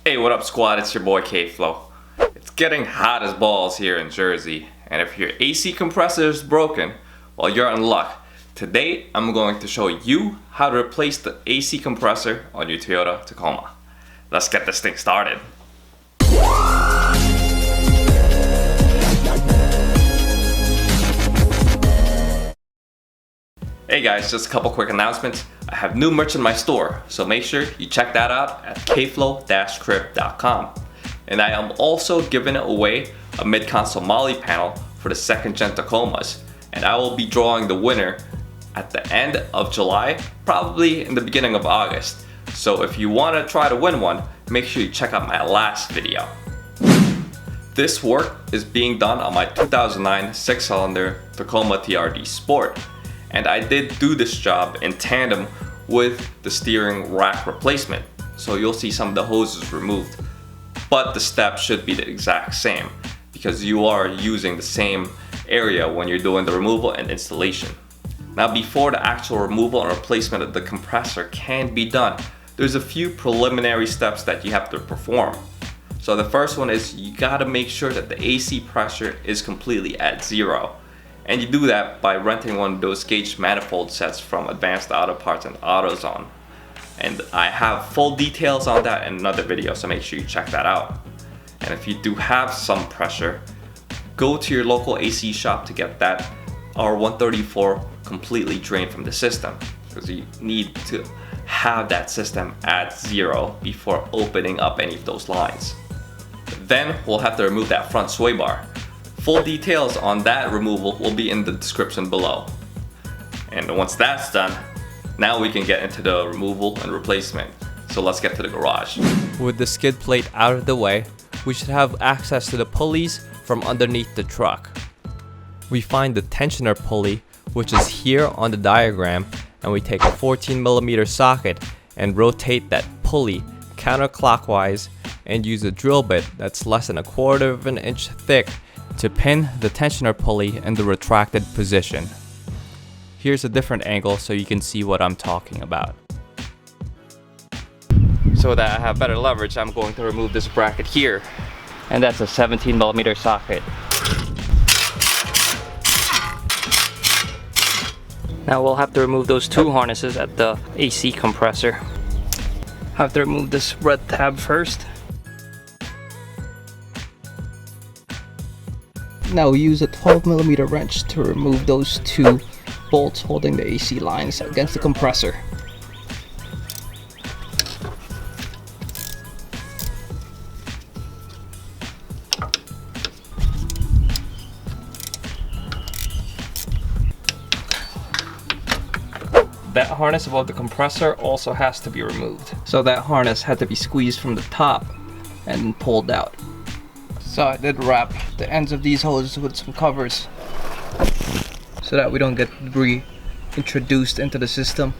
Hey, what up squad? It's your boy K-Flow. It's getting hot as balls here in Jersey, and if your AC compressor is broken, well, you're in luck. Today, I'm going to show you how to replace the AC compressor on your Toyota Tacoma. Let's get this thing started. Hey guys, just a couple quick announcements. I have new merch in my store, so make sure you check that out at kflow-crib.com. And I am also giving away a mid-console Molly panel for the 2nd gen Tacomas. And I will be drawing the winner at the end of July, probably in the beginning of August. So if you want to try to win one, make sure you check out my last video. This work is being done on my 2009 6-cylinder Tacoma TRD Sport. And I did do this job in tandem with the steering rack replacement. So you'll see some of the hoses removed. But the steps should be the exact same because you are using the same area when you're doing the removal and installation. Now before the actual removal and replacement of the compressor can be done, there's a few preliminary steps that you have to perform. So the first one is you gotta make sure that the AC pressure is completely at 0. And you do that by renting one of those gauge manifold sets from Advanced Auto Parts and AutoZone. And I have full details on that in another video, so make sure you check that out. And if you do have some pressure, go to your local AC shop to get that R134 completely drained from the system, because you need to have that system at 0 before opening up any of those lines. Then we'll have to remove that front sway bar. Full details on that removal will be in the description below. And once that's done, now we can get into the removal and replacement. So let's get to the garage. With the skid plate out of the way, we should have access to the pulleys from underneath the truck. We find the tensioner pulley, which is here on the diagram, and we take a 14mm socket and rotate that pulley counterclockwise and use a drill bit that's less than 1/4 of an inch thick to pin the tensioner pulley in the retracted position. Here's a different angle so you can see what I'm talking about. So that I have better leverage, I'm going to remove this bracket here. And that's a 17mm socket. Now we'll have to remove those two harnesses at the AC compressor. Have to remove this red tab first. Now we use a 12mm wrench to remove those two bolts holding the AC lines against the compressor. That harness above the compressor also has to be removed. So that harness had to be squeezed from the top and pulled out. So I did wrap the ends of these hoses with some covers so that we don't get debris introduced into the system.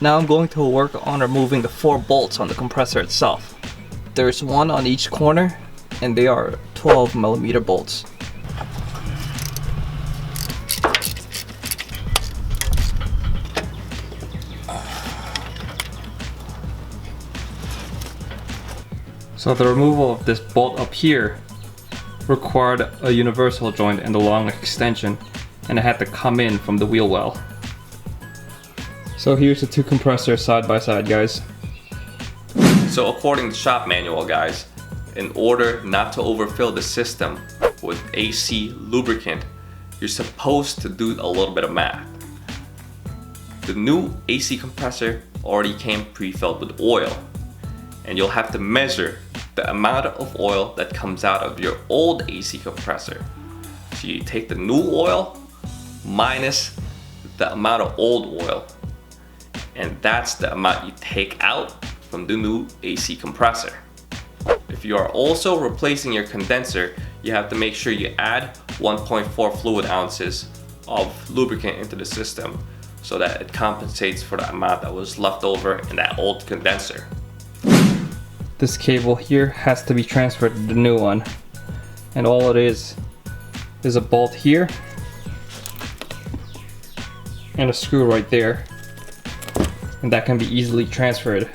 Now I'm going to work on removing the 4 bolts on the compressor itself. There's one on each corner and they are 12mm bolts. So the removal of this bolt up here required a universal joint and a long extension, and it had to come in from the wheel well. So here's the two compressors side by side, guys. So according to the shop manual, guys, in order not to overfill the system with AC lubricant, you're supposed to do a little bit of math. The new AC compressor already came pre-filled with oil, and you'll have to measure the amount of oil that comes out of your old AC compressor. So you take the new oil minus the amount of old oil, and that's the amount you take out from the new AC compressor. If you are also replacing your condenser, you have to make sure you add 1.4 fluid ounces of lubricant into the system so that it compensates for the amount that was left over in that old condenser. This cable here has to be transferred to the new one, and all it is a bolt here and a screw right there, and that can be easily transferred.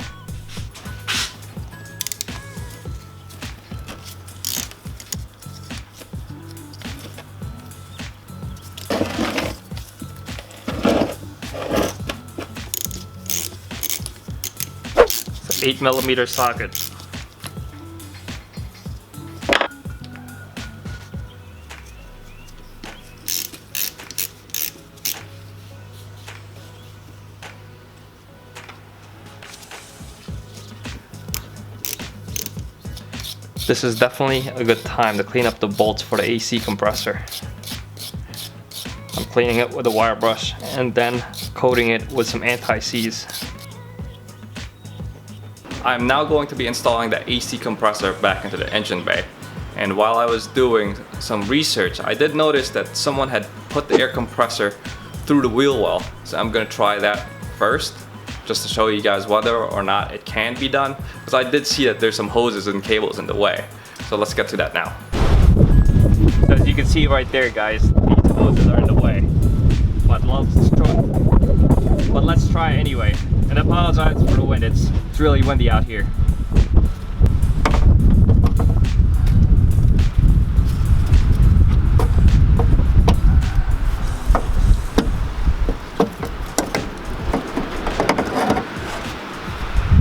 8mm socket. This is definitely a good time to clean up the bolts for the AC compressor. I'm cleaning it with a wire brush and then coating it with some anti-seize. I'm now going to be installing the AC compressor back into the engine bay. And while I was doing some research, I did notice that someone had put the air compressor through the wheel well. So I'm gonna try that first, just to show you guys whether or not it can be done, because I did see that there's some hoses and cables in the way. So let's get to that now. As you can see right there, guys, these hoses are in the way. But let's try anyway. And I apologize for the wind, it's really windy out here.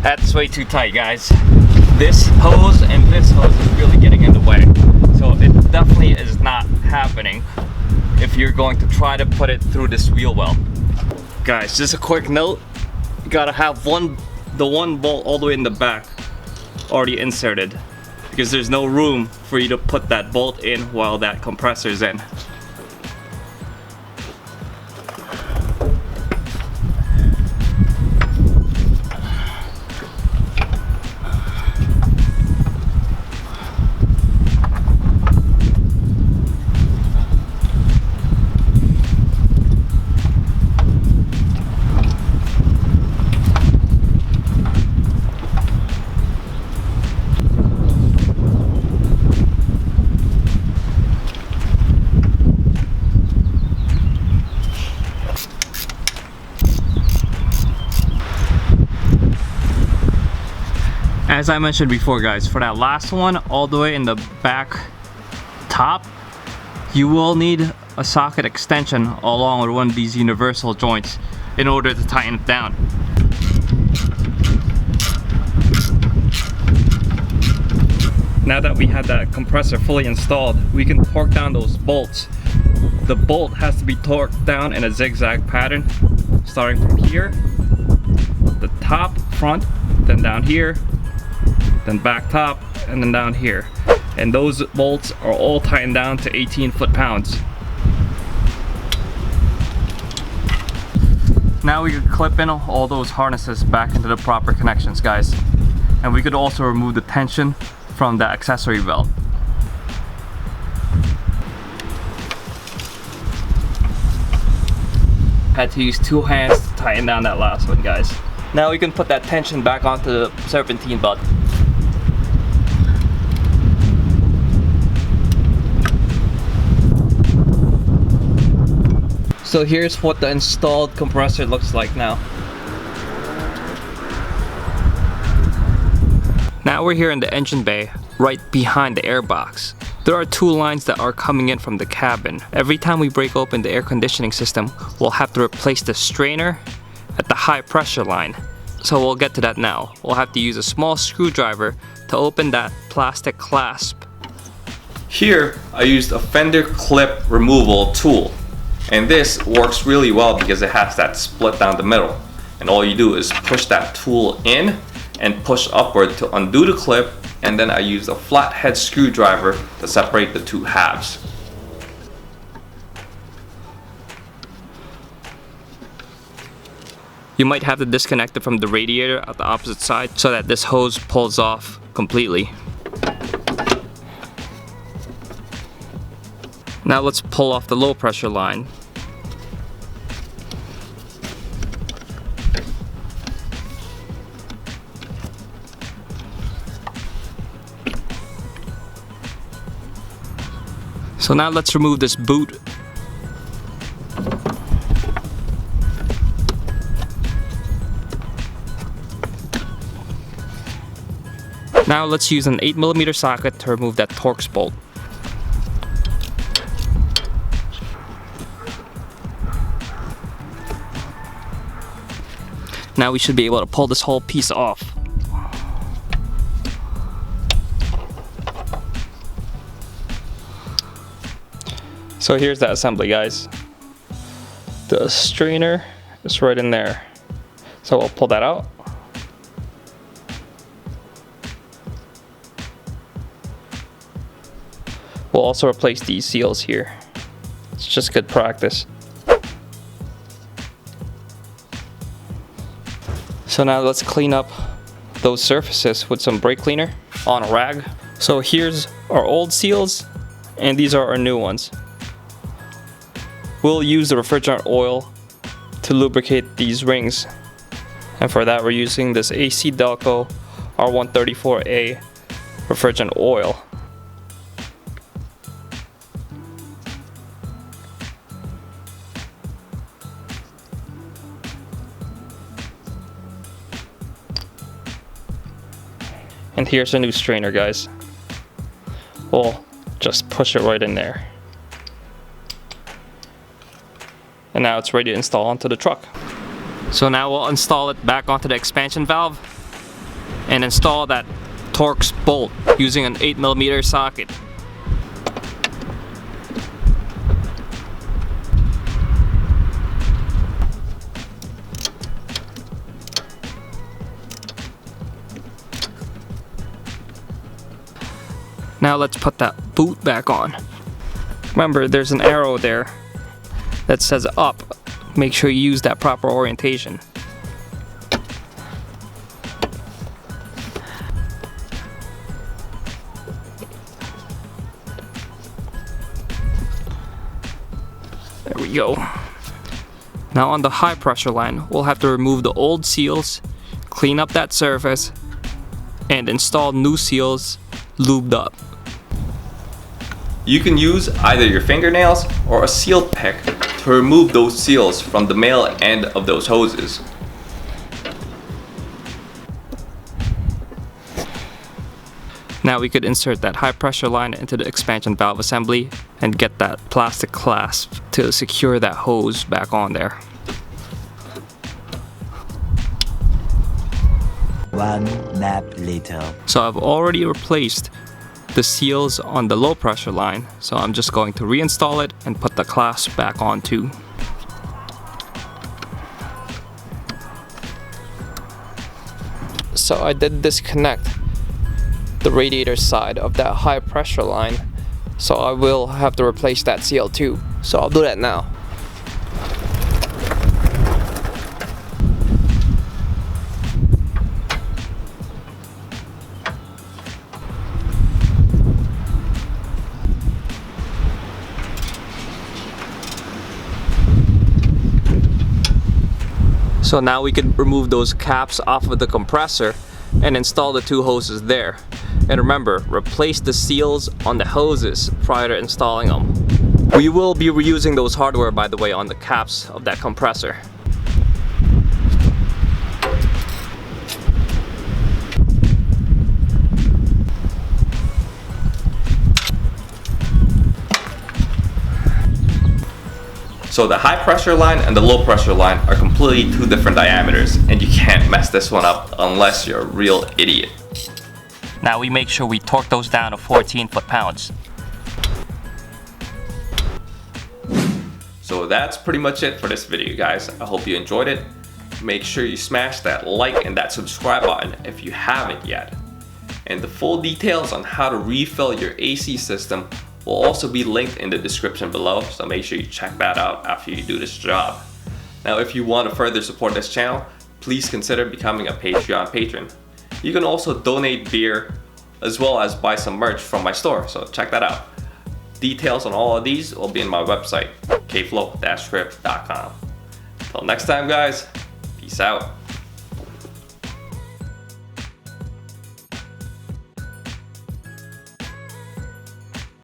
That's way too tight, guys. This hose and this hose is really getting in the way. So it definitely is not happening if you're going to try to put it through this wheel well. Guys, just a quick note. You gotta have the one bolt all the way in the back already inserted, because there's no room for you to put that bolt in while that compressor's in. As I mentioned before, guys, for that last one all the way in the back top, you will need a socket extension along with one of these universal joints in order to tighten it down. Now that we have that compressor fully installed, we can torque down those bolts. The bolt has to be torqued down in a zigzag pattern, starting from here, the top, front, then down here, then back top, and then down here. And those bolts are all tightened down to 18 foot-pounds. Now we can clip in all those harnesses back into the proper connections, guys. And we could also remove the tension from the accessory belt. Had to use two hands to tighten down that last one, guys. Now we can put that tension back onto the serpentine belt. So here's what the installed compressor looks like now. Now we're here in the engine bay, right behind the air box. There are two lines that are coming in from the cabin. Every time we break open the air conditioning system, we'll have to replace the strainer at the high pressure line. So we'll get to that now. We'll have to use a small screwdriver to open that plastic clasp. Here, I used a fender clip removal tool. And this works really well because it has that split down the middle. And all you do is push that tool in and push upward to undo the clip, and then I use a flathead screwdriver to separate the two halves. You might have to disconnect it from the radiator at the opposite side so that this hose pulls off completely. Now let's pull off the low pressure line. So now let's remove this boot. Now let's use an 8mm socket to remove that Torx bolt. Now we should be able to pull this whole piece off. So here's that assembly, guys. The strainer is right in there. So we'll pull that out. We'll also replace these seals here. It's just good practice. So now let's clean up those surfaces with some brake cleaner on a rag. So here's our old seals and these are our new ones. We'll use the refrigerant oil to lubricate these rings. And for that we're using this AC R134A refrigerant oil. And here's a new strainer, guys. We'll just push it right in there. And now it's ready to install onto the truck. So now we'll install it back onto the expansion valve and install that Torx bolt using an 8mm socket. Now let's put that boot back on. Remember, there's an arrow there that says up. Make sure you use that proper orientation. There we go. Now on the high pressure line, we'll have to remove the old seals, clean up that surface, and install new seals lubed up. You can use either your fingernails or a seal pick to remove those seals from the male end of those hoses. Now we could insert that high pressure line into the expansion valve assembly and get that plastic clasp to secure that hose back on there. One nap later. So I've already replaced the seals on the low pressure line, so I'm just going to reinstall it and put the clasp back on too. So I did disconnect the radiator side of that high pressure line, so I will have to replace that seal too. So I'll do that now. So now we can remove those caps off of the compressor and install the two hoses there. And remember, replace the seals on the hoses prior to installing them. We will be reusing those hardware, by the way, on the caps of that compressor. So the high pressure line and the low pressure line are completely two different diameters, and you can't mess this one up unless you're a real idiot. Now we make sure we torque those down to 14 foot-pounds. So that's pretty much it for this video, guys. I hope you enjoyed it. Make sure you smash that like and that subscribe button if you haven't yet. And the full details on how to refill your AC system will also be linked in the description below, so make sure you check that out after you do this job. Now, if you want to further support this channel, please consider becoming a Patreon patron. You can also donate beer as well as buy some merch from my store, so check that out. Details on all of these will be in my website, kflow-script.com. Until next time, guys, peace out.